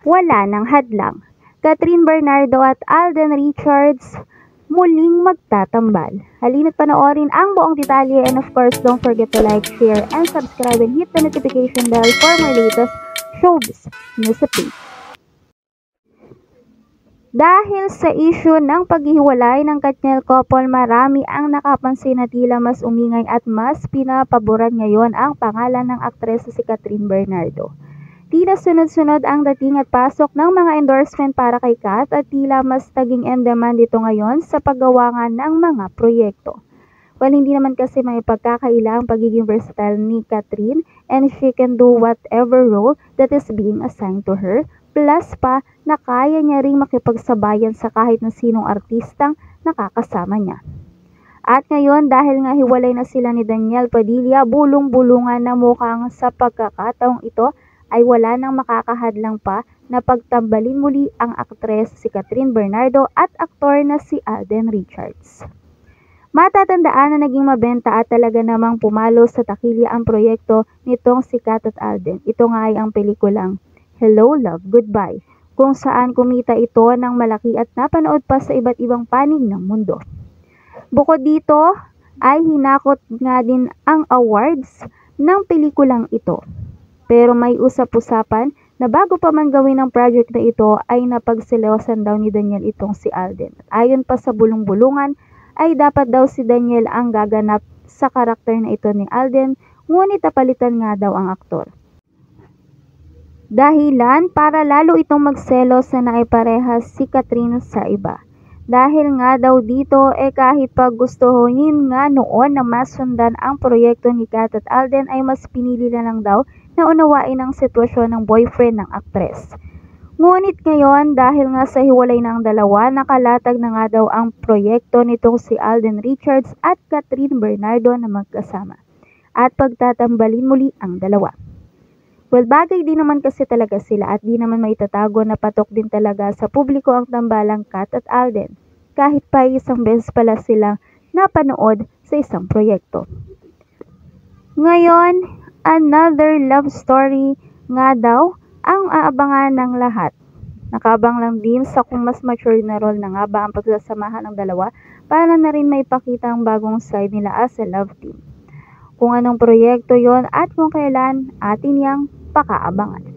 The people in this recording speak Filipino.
Wala ng hadlang. Catherine Bernardo at Alden Richards muling magtatambal. Halina't panoorin ang buong detalye, and of course, don't forget to like, share, and subscribe and hit the notification bell for more latest showbiz news updates. Dahil sa issue ng paghihiwalay ng Katniel couple, marami ang nakapansin na tila mas umingay at mas pinapaboran ngayon ang pangalan ng aktres si Catherine Bernardo. Tila sunod-sunod ang dating at pasok ng mga endorsement para kay Kat at tila mas taging in demand ito ngayon sa paggawa nga ng mga proyekto. Well, hindi naman kasi may pagkakaila ang pagiging versatile ni Catherine, and she can do whatever role that is being assigned to her. Plus pa na kaya niya ring makipagsabayan sa kahit na sinong artistang nakakasama niya. At ngayon, dahil nga hiwalay na sila ni Daniel Padilla, bulong-bulungan na mukhang sa pagkakataong ito ay wala nang makakahadlang pa na pagtambalin muli ang aktres si Catherine Bernardo at aktor na si Alden Richards. Matatandaan na naging mabenta at talaga namang pumalo sa takilya ang proyekto nitong si Kat at Alden. Ito nga ay ang pelikulang Hello, Love, Goodbye, kung saan kumita ito ng malaki at napanood pa sa iba't ibang panig ng mundo. Bukod dito ay hinakot nga din ang awards ng pelikulang ito. Pero may usap-usapan na bago pa man gawin ang project na ito ay napagselosan daw ni Daniel itong si Alden. At ayon pa sa bulong-bulungan ay dapat daw si Daniel ang gaganap sa karakter na ito ni Alden, ngunit napalitan nga daw ang aktor. Dahilan para lalo itong magselos na naiparehas si Catherine sa iba. Dahil nga daw dito kahit pag gustuhin nga noon na masundan ang proyekto ni Kat at Alden ay mas pinili na lang daw na unawain ang sitwasyon ng boyfriend ng aktres. Ngunit ngayon, dahil nga sa hiwalay na ang dalawa, nakalatag na nga daw ang proyekto nitong si Alden Richards at Catherine Bernardo na magkasama. At pagtatambalin muli ang dalawa. Well, bagay din naman kasi talaga sila at di naman maitatago na patok din talaga sa publiko ang tambalang Kat at Alden. Kahit pa isang beses pala silang napanood sa isang proyekto. Ngayon, another love story nga daw ang aabangan ng lahat. Nakabang lang din sa kung mas mature na role na nga ba ang pagsasamahan ng dalawa para na rin may pakita ang bagong side nila as a love team. Kung anong proyekto yon at kung kailan atin yang pakaabangan.